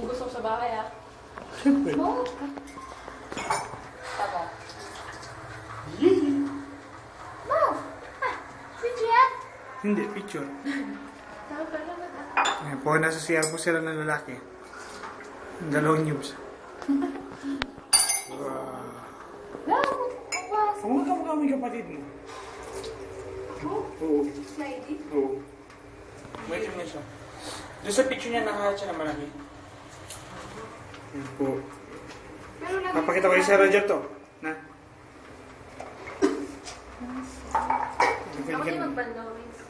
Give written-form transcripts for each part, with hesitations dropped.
Hugas ako sa bahay, ah. Siyempre. No? Tama. No! Ah, video yan? Hindi, picture. Tama pala ba? Ayan po, nasa CR po sila ng lalaki. Ang dalawang news. Wow. No! Awas! Oo, kamukha mo yung kapatid mo. Oo. Slidey? Oo. Wait mo siya. Doon sa picture niya, nakahat siya na malaki. Ayan po. Pero lagi... Papakita ko yung Sir Roger to. Na? Ako din magbandaw, Miss.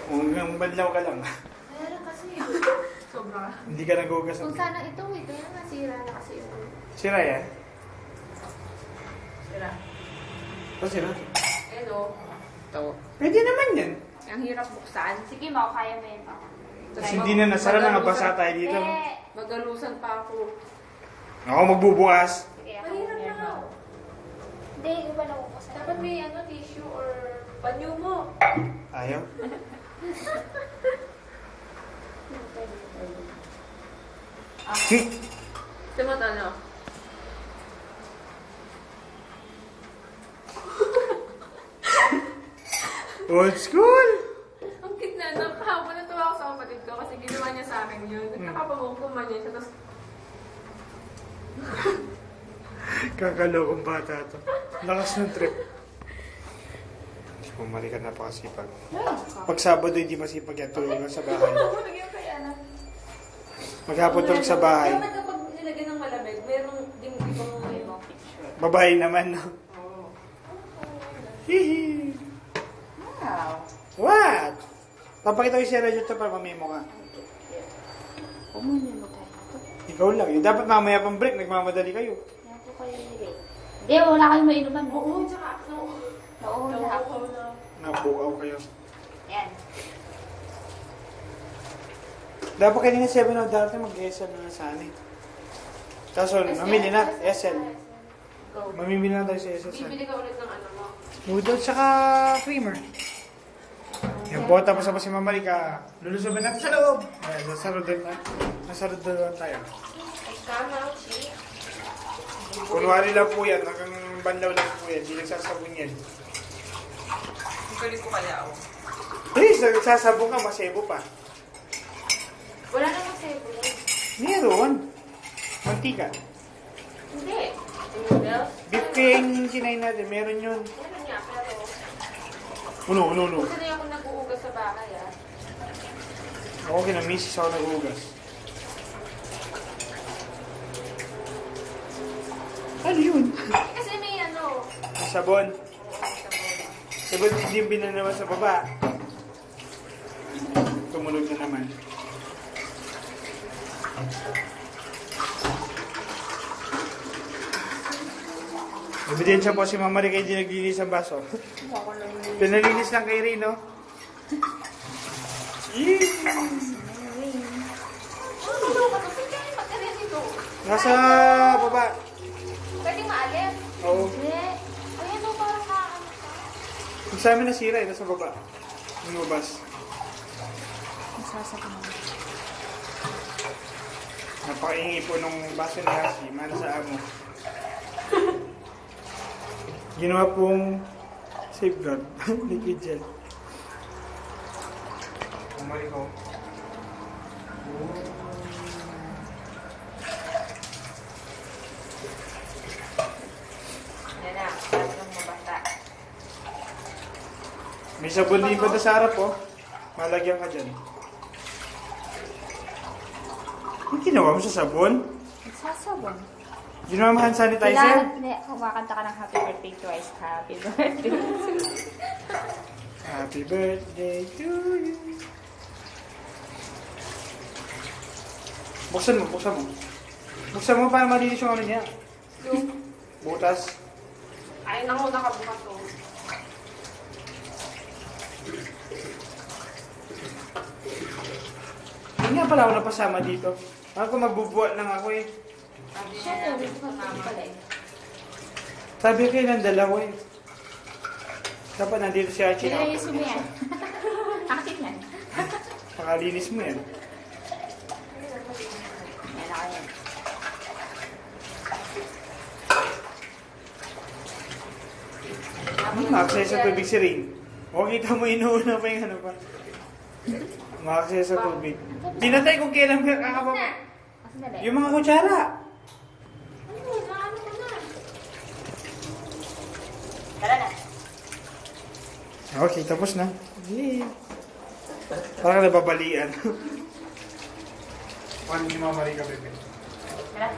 Hanggang banlaw ka lang. Meron kasi. Sobra. Hindi ka nagugas. Kung sana ito, wait, kaya nasira na kasi yung... Sira yan? Sira. O sira? Hello. Ito. Pwede naman yan. Ang hirap buksan. Sige, mo, kaya mo yun. Tapos hindi na nasara na nga basa tayo dito. Magalusan pa ako. Ako magbubukas. Sige, ako. Mahirap na ako. Hindi, iba na ako kasi. Dapat may tissue or panyo mo. Ayaw? Timot ano? Old school! Ang cute na. Kahapon natuwa ako sa kapatid ko kasi ginawa niya sa akin yun. Nagkakapamungkuman niya siya. Tapos Kakalokong bata to. Lakas ng trip. Bumalik ka napakasipag. Pag Sabado hindi masipag yan, tulog lang sa bahay. Nagyan kaya na. Maghapon tulog sa bahay. Dapat kapag nilagyan ng malamig, meron ding ibang picture. Babae naman, no? Oo. Hihi! Wow. What? Papakita ko yung Sir Roger to para mamemo ka. Umunin mo tayo. Ikaw lang. Yung dapat mamaya pang break, nagmamadali kayo. Yan po kayo nilay. Hindi, wala kayong mainuman. Oo, tsaka Nauuna ako. Nabukaw kayo. Yan. Dapat kanina 7 o dati mag-SL na sana eh. Kaso, mamili na. SL. Go. Mamimili na tayo sa SL. Bibili ka ulit ng ano mo. Noodles tsaka creamer. Yung po, tapos ako si Mama Rika. Lulusobin natin sa loob. Ay, nasa rodoon tayo. Ay, kama, chi. Kunwari lang po yan. Hanggang banlaw lang po yan. Hindi nagsasabon yan. Ang galing ko kaya ako. Please, nagsasabon ka. Masebo pa. Wala namang sebo. Meron. Mantika. Hindi. Noodles? Beef kaya yung kinain natin. Meron yun. Meron nga, pero... Uno. Kasi na ako nag-uugas sa bahay, ah. Ako kinamisis ako nag-ugas. Ano yun? Kasi may ano... Sabon. Oo, sabon. Sabon hindi yung binanawa sa baba. Tumunog na naman. Ebidensya po si Mama Rika hindi naglinis ang baso. Pinalinis lang kay Ray, no? Ano ka to? Sige, magkano dito? Nasa baba. Pwede maalis. Oo. Hindi. Ayan o, parang nakaano ka. Yung sa amin nasira eh, nasa baba. Yung mabas. Masasaka mo. Napakaingi po nung baso ni Hasi, mana sa amo. Ginawa pong safeguard, liquid gel. Umalik ko. Yan na, parang mabasa. May sabon din ba sa harap, oh? Malagyan ka dyan. Ang ginawa mo sa sabon? Nagsasabon. Ginawa mo hand sanitizer? Hindi, kumakanta ka ng happy birthday twice. Happy birthday. Happy birthday to you. Buksan mo. Buksan mo para malinis yung ano niya. Yung... Butas. Ay, naku, nakabukas to. Hindi nga pala ako napasama dito. Ako magbubuhat lang ako eh. Sabi Siya, niya, tuloy ko pala eh. Sabi kayo ng dalawa eh. Dapat nandito si Archie na. Nilalisin mo yan. Active yan. Pakalinis mo yan. Yan ako yan. Ma-access sa tubig si Rain. O, kita mo, inuuna pa yung ano pa. Ma-access sa tubig. Pinatay kung kailan ka kakababa. Asan na ba? Yung mga kutsara. Ano, naano ko na. Tara na. Okay, tapos na. Yay. Parang nababalian. Paano ni Mama Rica, bebe? Tara.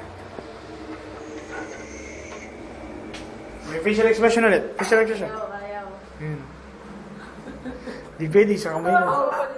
May facial expression ulit. Facial expression. Ayaw, ayaw. Yun. Di pwede sa kamay Oo, na. pag